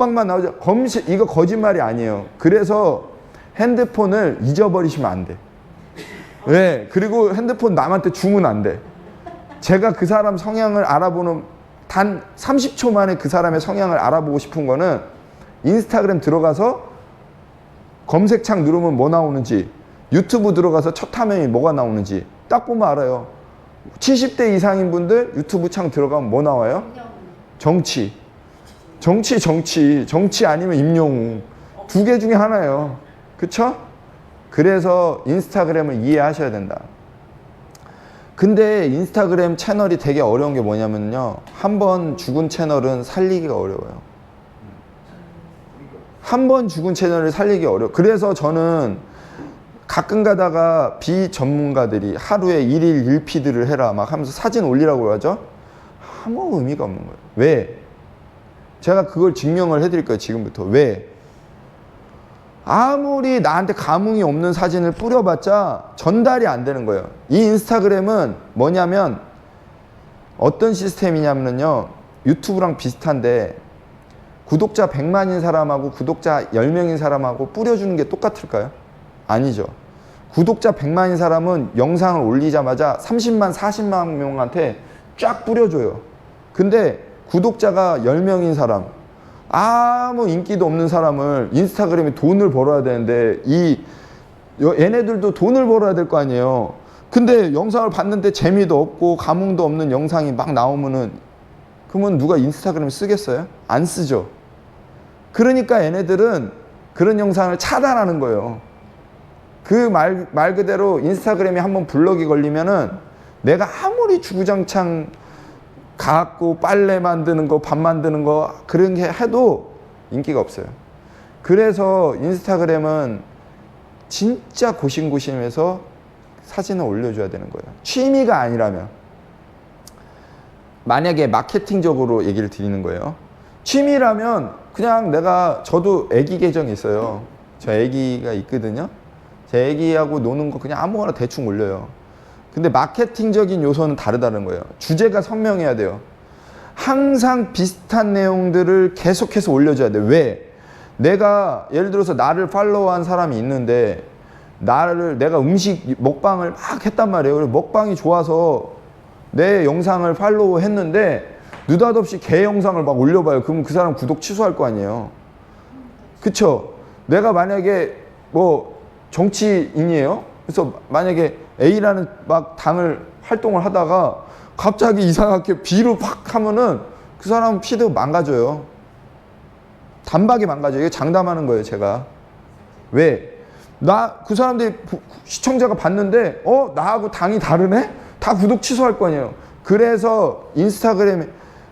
만 나오죠. 검색, 이거 거짓말이 아니에요. 그래서 핸드폰을 잊어버리시면 안 돼. 네, 그리고 핸드폰 남한테 주면 안 돼. 제가 그 사람 성향을 알아보는 단 30초 만에 그 사람의 성향을 알아보고 싶은 거는 인스타그램 들어가서 검색창 누르면 뭐 나오는지, 유튜브 들어가서 첫 화면이 뭐가 나오는지 딱 보면 알아요. 70대 이상인 분들 유튜브 창 들어가면 뭐 나와요? 정치. 정치 아니면 임영웅. 두 개 중에 하나예요. 그쵸? 그래서 인스타그램을 이해하셔야 된다. 근데 인스타그램 채널이 되게 어려운 게 뭐냐면요. 한 번 죽은 채널은 살리기가 어려워요. 한 번 죽은 채널을 살리기 어려워. 그래서 저는 가끔 가다가 비전문가들이 하루에 1일 1피드를 해라 막 하면서 사진 올리라고 하죠. 아무 의미가 없는 거예요. 왜? 제가 그걸 증명을 해드릴 거예요. 지금부터. 왜? 아무리 나한테 감흥이 없는 사진을 뿌려봤자 전달이 안 되는 거예요. 이 인스타그램은 뭐냐면 어떤 시스템이냐면요. 유튜브랑 비슷한데 구독자 100만인 사람하고 구독자 10명인 사람하고 뿌려주는 게 똑같을까요? 아니죠. 구독자 100만인 사람은 영상을 올리자마자 30만, 40만 명한테 쫙 뿌려줘요. 근데 구독자가 10명인 사람, 아무 인기도 없는 사람을 인스타그램에 돈을 벌어야 되는데 얘네들도 돈을 벌어야 될 거 아니에요. 근데 영상을 봤는데 재미도 없고 감흥도 없는 영상이 막 나오면은 그러면 누가 인스타그램을 쓰겠어요? 안 쓰죠. 그러니까 얘네들은 그런 영상을 차단하는 거예요. 그 말 그대로 인스타그램에 한번 블럭이 걸리면은 내가 아무리 주구장창 갖고 빨래 만드는 거, 밥 만드는 거 그런 게 해도 인기가 없어요. 그래서 인스타그램은 진짜 고심고심해서 사진을 올려줘야 되는 거예요. 취미가 아니라면. 만약에 마케팅적으로 얘기를 드리는 거예요. 취미라면 그냥 저도 애기 계정이 있어요. 저 애기가 있거든요. 제 애기하고 노는 거 그냥 아무거나 대충 올려요. 근데 마케팅적인 요소는 다르다는 거예요. 주제가 선명해야 돼요. 항상 비슷한 내용들을 계속해서 올려줘야 돼요. 왜? 내가 예를 들어서 나를 팔로우한 사람이 있는데 내가 음식 먹방을 막 했단 말이에요. 그래서 먹방이 좋아서 내 영상을 팔로우 했는데 느닷없이 걔 영상을 막 올려봐요. 그러면 그 사람 구독 취소할 거 아니에요. 그쵸? 내가 만약에 뭐 정치인이에요. 그래서 만약에 A라는 막 당을 활동을 하다가 갑자기 이상하게 B로 팍 하면은 그 사람 피드 망가져요. 단박에 망가져요. 이게 장담하는 거예요, 제가. 왜? 그 사람들이 시청자가 봤는데 나하고 당이 다르네? 다 구독 취소할 거 아니에요. 그래서 인스타그램에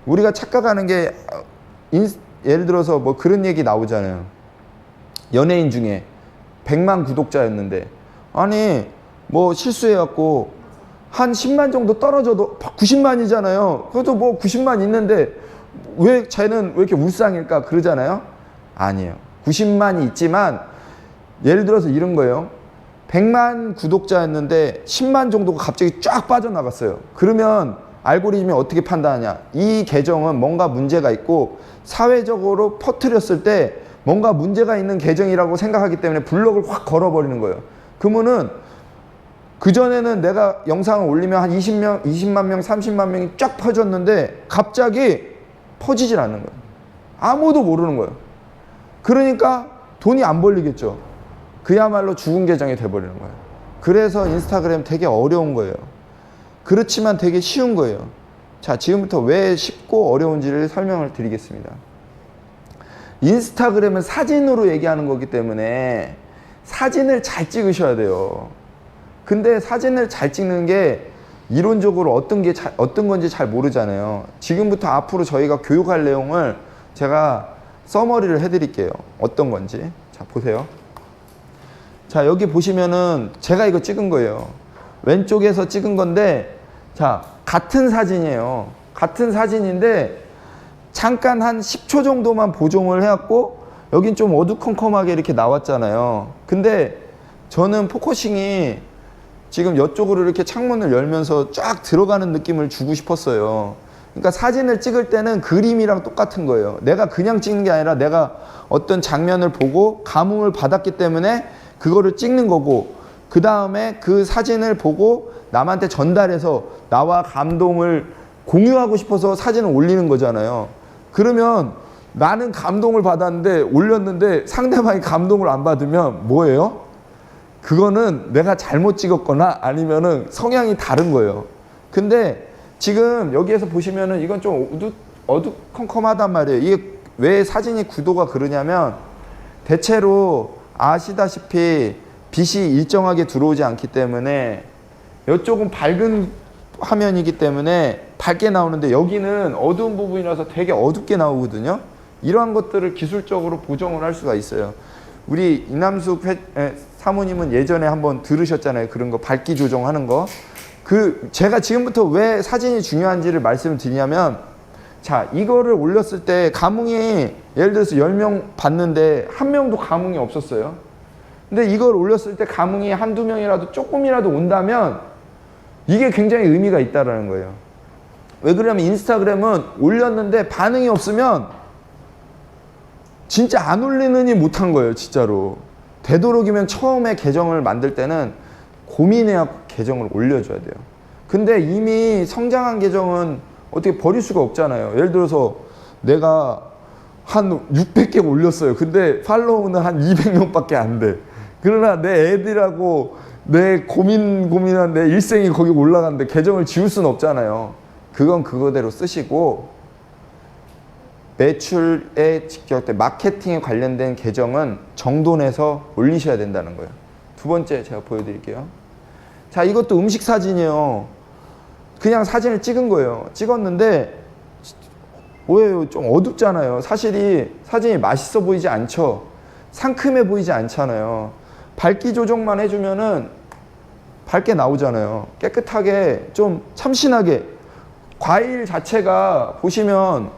우리가 착각하는 게 예를 들어서 뭐 그런 얘기 나오잖아요. 연예인 중에 100만 구독자였는데 아니 뭐 실수해갖고 한 10만 정도 떨어져도 90만이잖아요. 그래도 뭐 90만 있는데 왜 쟤는 왜 이렇게 울상일까 그러잖아요. 아니에요. 90만이 있지만 예를 들어서 이런 거예요. 100만 구독자였는데 10만 정도가 갑자기 쫙 빠져나갔어요. 그러면 알고리즘이 어떻게 판단하냐. 이 계정은 뭔가 문제가 있고 사회적으로 퍼뜨렸을 때 뭔가 문제가 있는 계정이라고 생각하기 때문에 블럭을 확 걸어버리는 거예요. 그러면은 그전에는 내가 영상을 올리면 한 20명, 20만 명, 30만 명이 쫙 퍼졌는데 갑자기 퍼지질 않는 거예요. 아무도 모르는 거예요. 그러니까 돈이 안 벌리겠죠. 그야말로 죽은 계정이 돼버리는 거예요. 그래서 인스타그램 되게 어려운 거예요. 그렇지만 되게 쉬운 거예요. 자, 지금부터 왜 쉽고 어려운지를 설명을 드리겠습니다. 인스타그램은 사진으로 얘기하는 거기 때문에 사진을 잘 찍으셔야 돼요. 근데 사진을 잘 찍는 게 이론적으로 어떤 건지 잘 모르잖아요. 지금부터 앞으로 저희가 교육할 내용을 제가 서머리를 해드릴게요. 어떤 건지. 자, 보세요. 자, 여기 보시면은 제가 이거 찍은 거예요. 왼쪽에서 찍은 건데, 자, 같은 사진이에요. 같은 사진인데 잠깐 한 10초 정도만 보정을 해갖고 여긴 좀 어두컴컴하게 이렇게 나왔잖아요. 근데 저는 포커싱이 지금 이쪽으로 이렇게 창문을 열면서 쫙 들어가는 느낌을 주고 싶었어요. 그러니까 사진을 찍을 때는 그림이랑 똑같은 거예요. 내가 그냥 찍는 게 아니라 내가 어떤 장면을 보고 감흥을 받았기 때문에 그거를 찍는 거고, 그 다음에 그 사진을 보고 남한테 전달해서 나와 감동을 공유하고 싶어서 사진을 올리는 거잖아요. 그러면 나는 감동을 받았는데 올렸는데 상대방이 감동을 안 받으면 뭐예요? 그거는 내가 잘못 찍었거나 아니면은 성향이 다른 거예요. 근데 지금 여기에서 보시면은 이건 좀 어두컴컴하단 말이에요. 이게 왜 사진이 구도가 그러냐면, 대체로 아시다시피 빛이 일정하게 들어오지 않기 때문에 이쪽은 밝은 화면이기 때문에 밝게 나오는데 여기는 어두운 부분이라서 되게 어둡게 나오거든요. 이러한 것들을 기술적으로 보정을 할 수가 있어요. 우리 이남숙 사모님은 예전에 한번 들으셨잖아요. 그런 거 밝기 조정하는 거. 제가 지금부터 왜 사진이 중요한지를 말씀을 드리냐면, 자, 이거를 올렸을 때 감흥이 예를 들어서 10명 봤는데 한 명도 감흥이 없었어요. 근데 이걸 올렸을 때 감흥이 한두 명이라도 조금이라도 온다면 이게 굉장히 의미가 있다라는 거예요. 왜 그러냐면 인스타그램은 올렸는데 반응이 없으면 진짜 안 올리느니 못한 거예요, 진짜로. 되도록이면 처음에 계정을 만들 때는 고민해야 계정을 올려줘야 돼요. 근데 이미 성장한 계정은 어떻게 버릴 수가 없잖아요. 예를 들어서 내가 한 600개 올렸어요. 근데 팔로우는 한 200명밖에 안 돼. 그러나 내 애들하고 내 고민한 내 일생이 거기 올라갔는데 계정을 지울 수는 없잖아요. 그건 그거대로 쓰시고, 매출에 직접된 마케팅에 관련된 계정은 정돈해서 올리셔야 된다는 거예요. 두 번째 제가 보여드릴게요. 자, 이것도 음식 사진이에요. 그냥 사진을 찍은 거예요. 찍었는데 오해요. 좀 어둡잖아요. 사진이 맛있어 보이지 않죠. 상큼해 보이지 않잖아요. 밝기 조정만 해주면은 밝게 나오잖아요. 깨끗하게 좀 참신하게. 과일 자체가 보시면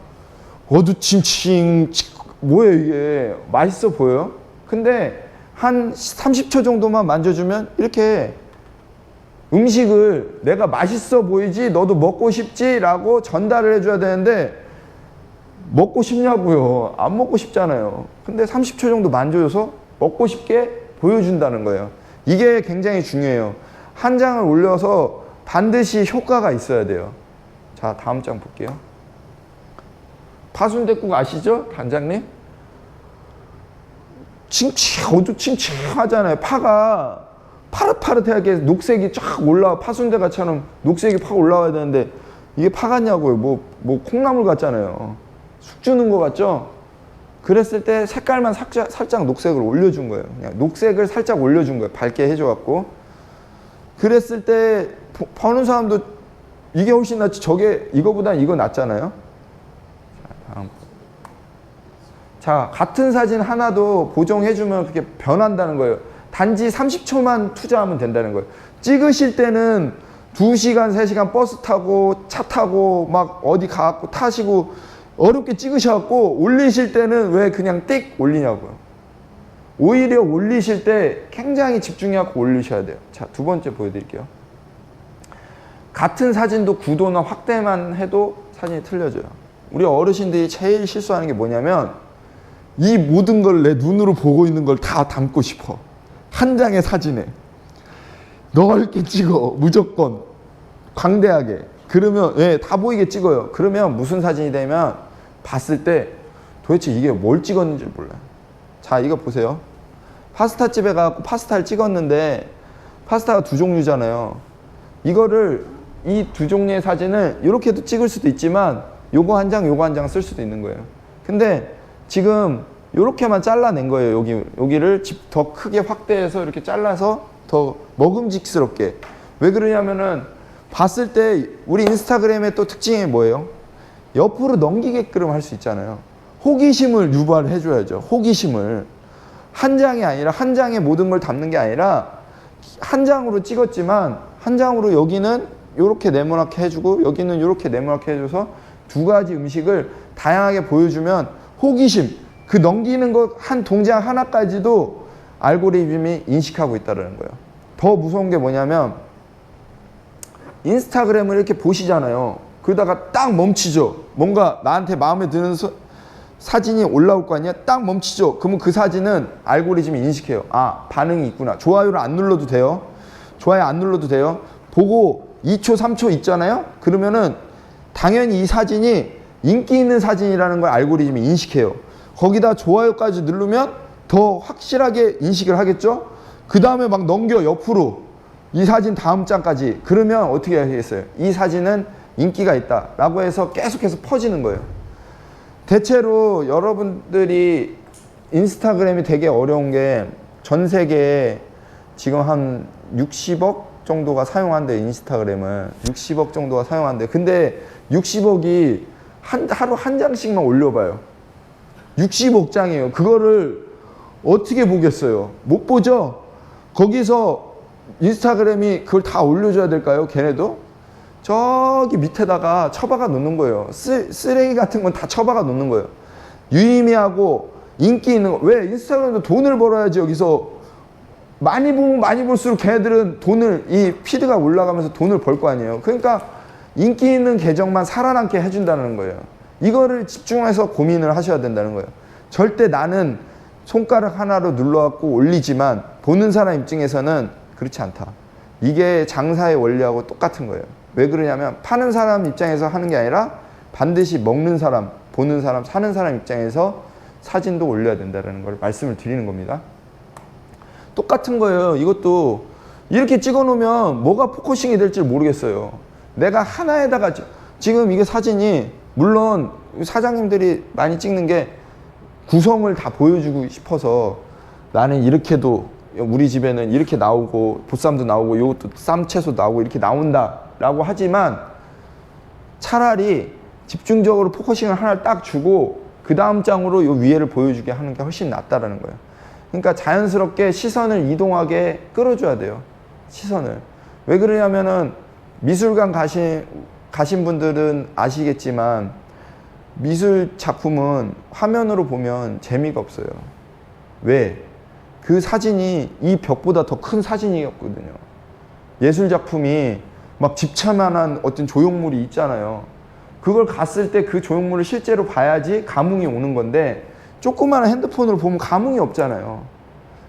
어두침침 뭐예요 이게. 맛있어 보여요. 근데 한 30초 정도만 만져주면 이렇게 음식을 내가 맛있어 보이지 너도 먹고 싶지 라고 전달을 해줘야 되는데, 먹고 싶냐고요. 안 먹고 싶잖아요. 근데 30초 정도 만져줘서 먹고 싶게 보여준다는 거예요. 이게 굉장히 중요해요. 한 장을 올려서 반드시 효과가 있어야 돼요. 자, 다음 장 볼게요. 파순댓국 아시죠? 단장님? 어두침침하잖아요. 파가 파릇파릇하게 녹색이 쫙 올라와. 파순대가처럼 녹색이 팍 올라와야 되는데 이게 파 같냐고요. 뭐 콩나물 같잖아요. 숙 주는 거 같죠? 그랬을 때 색깔만 살짝 녹색으로 올려준 거예요. 그냥 녹색을 살짝 올려준 거예요. 밝게 해줘갖고. 그랬을 때 보는 사람도 이게 훨씬 낫지. 이거보다 이거 낫잖아요. 자, 다음. 자, 같은 사진 하나도 보정해주면 그렇게 변한다는 거예요. 단지 30초만 투자하면 된다는 거예요. 찍으실 때는 2시간, 3시간 버스 타고 차 타고 막 어디 가갖고 타시고 어렵게 찍으셔갖고 올리실 때는 왜 그냥 띡 올리냐고요. 오히려 올리실 때 굉장히 집중해갖고 올리셔야 돼요. 자, 두 번째 보여드릴게요. 같은 사진도 구도나 확대만 해도 사진이 틀려져요. 우리 어르신들이 제일 실수하는 게 뭐냐면, 이 모든 걸 내 눈으로 보고 있는 걸 다 담고 싶어. 한 장의 사진에 넓게 찍어. 무조건 광대하게. 그러면 다 보이게 찍어요. 그러면 무슨 사진이 되면 봤을 때 도대체 이게 뭘 찍었는지 몰라요. 자, 이거 보세요. 파스타집에 가서 파스타를 찍었는데 파스타가 두 종류잖아요. 이거를 이 두 종류의 사진을 이렇게도 찍을 수도 있지만 요거 한 장, 요거 한 장 쓸 수도 있는 거예요. 근데 지금 요렇게만 잘라낸 거예요. 여기를 더 크게 확대해서 이렇게 잘라서 더 먹음직스럽게. 왜 그러냐면은 봤을 때 우리 인스타그램의 또 특징이 뭐예요? 옆으로 넘기게끔 할 수 있잖아요. 호기심을 유발해 줘야죠. 호기심을. 한 장이 아니라, 한 장에 모든 걸 담는 게 아니라 한 장으로 찍었지만 한 장으로 여기는 요렇게 네모나게 해주고 여기는 요렇게 네모나게 해줘서 두 가지 음식을 다양하게 보여주면 호기심, 그 넘기는 것 한 동작 하나까지도 알고리즘이 인식하고 있다는 거예요. 더 무서운 게 뭐냐면 인스타그램을 이렇게 보시잖아요. 그러다가 딱 멈추죠. 뭔가 나한테 마음에 드는 사진이 올라올 거 아니야? 딱 멈추죠. 그러면 그 사진은 알고리즘이 인식해요. 아, 반응이 있구나. 좋아요를 안 눌러도 돼요. 좋아요 안 눌러도 돼요. 보고 2초, 3초 있잖아요? 그러면은 당연히 이 사진이 인기 있는 사진이라는 걸 알고리즘이 인식해요. 거기다 좋아요까지 누르면 더 확실하게 인식을 하겠죠? 그 다음에 막 넘겨 옆으로 이 사진 다음 장까지. 그러면 어떻게 하겠어요? 이 사진은 인기가 있다 라고 해서 계속해서 퍼지는 거예요. 대체로 여러분들이 인스타그램이 되게 어려운 게 전 세계에 지금 한 60억 정도가 사용한대. 인스타그램을 60억 정도가 사용한대. 근데 60억이 하루 한 장씩만 올려봐요. 60억 장이에요. 그거를 어떻게 보겠어요? 못 보죠? 거기서 인스타그램이 그걸 다 올려줘야 될까요? 걔네도? 저기 밑에다가 처박아 놓는 거예요. 쓰레기 같은 건 다 처박아 놓는 거예요. 유의미하고 인기 있는 거. 왜? 인스타그램도 돈을 벌어야지. 여기서 많이 보면 많이 볼수록 걔네들은 돈을, 이 피드가 올라가면서 돈을 벌 거 아니에요. 그러니까 인기 있는 계정만 살아남게 해준다는 거예요. 이거를 집중해서 고민을 하셔야 된다는 거예요. 절대 나는 손가락 하나로 눌러갖고 올리지만 보는 사람 입장에서는 그렇지 않다. 이게 장사의 원리하고 똑같은 거예요. 왜 그러냐면 파는 사람 입장에서 하는 게 아니라 반드시 먹는 사람, 보는 사람, 사는 사람 입장에서 사진도 올려야 된다는 걸 말씀을 드리는 겁니다. 똑같은 거예요. 이것도 이렇게 찍어 놓으면 뭐가 포커싱이 될지 모르겠어요. 내가 하나에다가 지금 이게 사진이 물론 사장님들이 많이 찍는 게 구성을 다 보여주고 싶어서 나는 이렇게도 우리 집에는 이렇게 나오고 보쌈도 나오고 이것도 쌈채소 나오고 이렇게 나온다 라고 하지만 차라리 집중적으로 포커싱을 하나 딱 주고 그 다음 장으로 요 위에를 보여주게 하는 게 훨씬 낫다라는 거예요. 그러니까 자연스럽게 시선을 이동하게 끌어줘야 돼요. 시선을. 왜 그러냐면은 미술관 가신 분들은 아시겠지만 미술 작품은 화면으로 보면 재미가 없어요. 왜? 그 사진이 이 벽보다 더 큰 사진이었거든요. 예술 작품이 막 집차만한 어떤 조형물이 있잖아요. 그걸 갔을 때 그 조형물을 실제로 봐야지 감흥이 오는 건데 조그마한 핸드폰으로 보면 감흥이 없잖아요.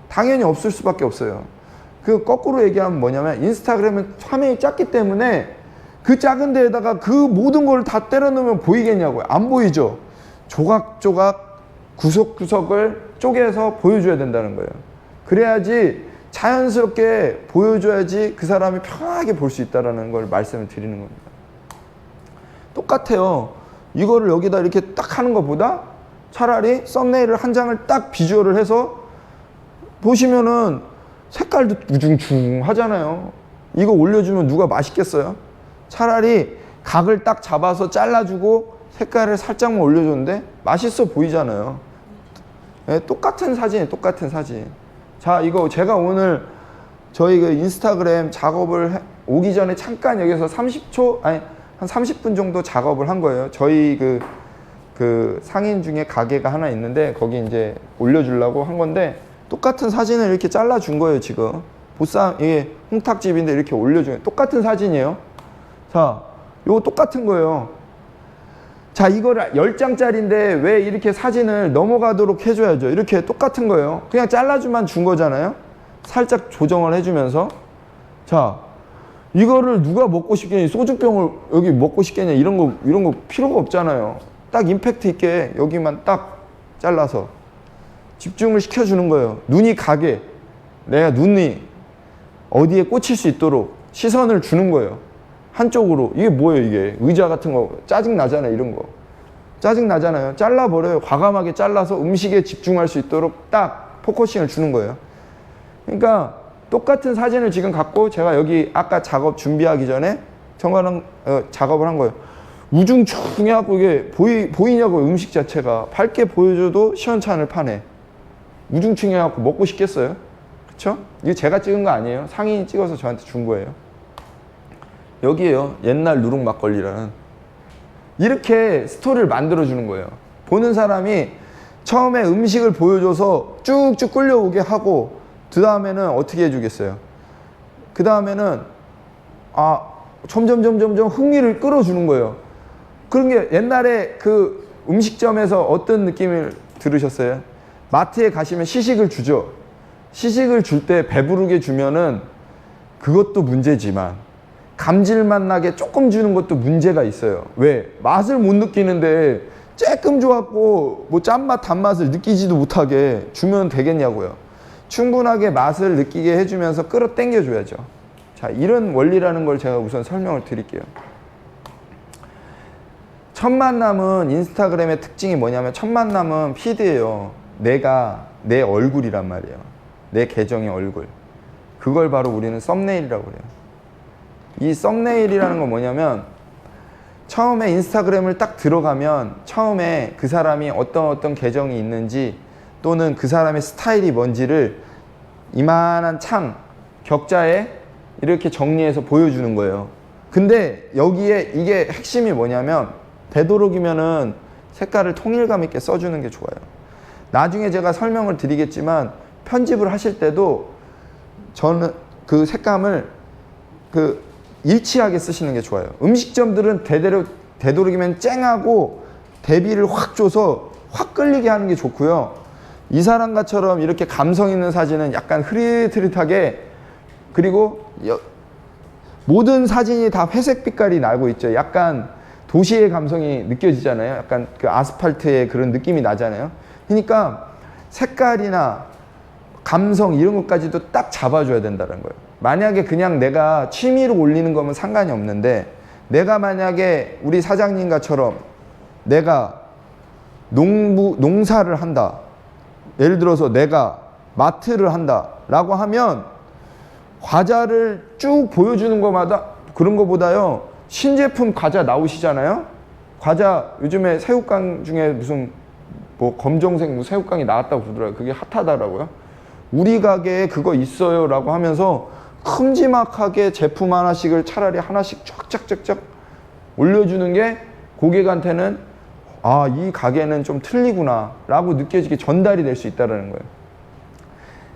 당연히 없을 수밖에 없어요. 그 거꾸로 얘기하면 뭐냐면 인스타그램은 화면이 작기 때문에 그 작은 데에다가 그 모든 걸 다 때려 넣으면 보이겠냐고요. 안 보이죠. 조각조각 구석구석을 쪼개서 보여줘야 된다는 거예요. 그래야지 자연스럽게 보여줘야지 그 사람이 편하게 볼 수 있다는 걸 말씀을 드리는 겁니다. 똑같아요. 이거를 여기다 이렇게 딱 하는 것보다 차라리 썸네일을 한 장을 딱 비주얼을 해서 보시면은 색깔도 우중충 하잖아요. 이거 올려주면 누가 맛있겠어요? 차라리 각을 딱 잡아서 잘라주고 색깔을 살짝만 올려줬는데 맛있어 보이잖아요. 네, 똑같은 사진이에요. 똑같은 사진. 자, 이거 제가 오늘 저희 그 인스타그램 작업을 오기 전에 잠깐 여기서 30초 아니 한 30분 정도 작업을 한 거예요. 저희 그 상인 중에 가게가 하나 있는데 거기 이제 올려주려고 한 건데 똑같은 사진을 이렇게 잘라준 거예요. 지금 보쌈 이게 홍탁집인데 이렇게 올려준 거예요. 똑같은 사진이에요. 자, 요거 똑같은 거예요. 자, 이거를 10장짜리인데 왜 이렇게 사진을 넘어가도록 해줘야죠. 이렇게 똑같은 거예요. 그냥 잘라주만 준 거잖아요. 살짝 조정을 해주면서. 자, 이거를 누가 먹고 싶겠냐, 소주병을 여기 먹고 싶겠냐, 이런 거 필요가 없잖아요. 딱 임팩트 있게 여기만 딱 잘라서 집중을 시켜주는 거예요. 눈이 가게, 내가 눈이 어디에 꽂힐 수 있도록 시선을 주는 거예요. 한쪽으로. 이게 뭐예요, 이게? 의자 같은 거 짜증 나잖아요, 이런 거. 짜증 나잖아요. 잘라버려요. 과감하게 잘라서 음식에 집중할 수 있도록 딱 포커싱을 주는 거예요. 그러니까 똑같은 사진을 지금 갖고 제가 여기 아까 작업 준비하기 전에 작업을 한 거예요. 우중충해갖고 이게 보이냐고, 음식 자체가. 밝게 보여줘도 시원찮을 판에. 우중충해갖고 먹고 싶겠어요? 그쵸? 이거 제가 찍은 거 아니에요. 상인이 찍어서 저한테 준 거예요. 여기에요. 옛날 누룩 막걸리라는. 이렇게 스토리를 만들어주는 거예요. 보는 사람이 처음에 음식을 보여줘서 쭉쭉 끌려오게 하고 그 다음에는 어떻게 해주겠어요? 그 다음에는 아, 점점 흥미를 끌어주는 거예요. 그런 게 옛날에 그 음식점에서 어떤 느낌을 들으셨어요? 마트에 가시면 시식을 주죠. 시식을 줄 때 배부르게 주면은 그것도 문제지만 감질맛 나게 조금 주는 것도 문제가 있어요. 왜? 맛을 못 느끼는데 조금 줘갖고 뭐 짠맛 단맛을 느끼지도 못하게 주면 되겠냐고요. 충분하게 맛을 느끼게 해주면서 끌어당겨 줘야죠. 자, 이런 원리라는 걸 제가 우선 설명을 드릴게요. 첫 만남은 인스타그램의 특징이 뭐냐면 첫 만남은 피드예요. 내 얼굴이란 말이에요. 내 계정의 얼굴. 그걸 바로 우리는 썸네일이라고 그래요. 이 썸네일이라는 건 뭐냐면 처음에 인스타그램을 딱 들어가면 처음에 그 사람이 어떤 계정이 있는지 또는 그 사람의 스타일이 뭔지를 이만한 창, 격자에 이렇게 정리해서 보여주는 거예요. 근데 여기에 이게 핵심이 뭐냐면 되도록이면은 색깔을 통일감 있게 써주는 게 좋아요. 나중에 제가 설명을 드리겠지만 편집을 하실 때도 저는 그 색감을 일치하게 쓰시는 게 좋아요. 음식점들은 되도록이면 쨍하고 대비를 확 줘서 확 끌리게 하는 게 좋고요. 이 사람과처럼 이렇게 감성 있는 사진은 약간 흐릿흐릿하게, 그리고 모든 사진이 다 회색 빛깔이 나고 있죠. 약간 도시의 감성이 느껴지잖아요. 약간 그 아스팔트의 그런 느낌이 나잖아요. 그러니까 색깔이나 감성 이런 것까지도 딱 잡아줘야 된다는 거예요. 만약에 그냥 내가 취미로 올리는 거면 상관이 없는데, 내가 만약에 우리 사장님과처럼 내가 농사를 한다, 예를 들어서 내가 마트를 한다 라고 하면 과자를 쭉 보여주는 것마다, 그런 것보다요 신제품 과자 나오시잖아요. 과자 요즘에 새우깡 중에 무슨 뭐 검정색 새우깡이 나왔다고 그러더라고요. 그게 핫하다라고요. 우리 가게에 그거 있어요 라고 하면서 큼지막하게 제품 하나씩을 차라리 하나씩 쫙쫙쫙쫙 올려주는 게 고객한테는 아, 이 가게는 좀 틀리구나 라고 느껴지게 전달이 될 수 있다는 거예요.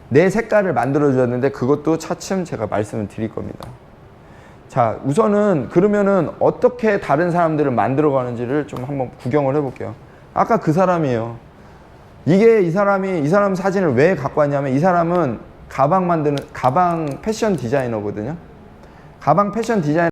내 색깔을 만들어줬는데 그것도 차츰 제가 말씀을 드릴 겁니다. 자, 우선은 그러면은 어떻게 다른 사람들을 만들어가는지를 좀 한번 구경을 해볼게요. 아까 그 사람이에요. 이게 이 사람 사진을 왜 갖고 왔냐면 이 사람은 가방 패션 디자이너거든요. 가방 패션 디자이너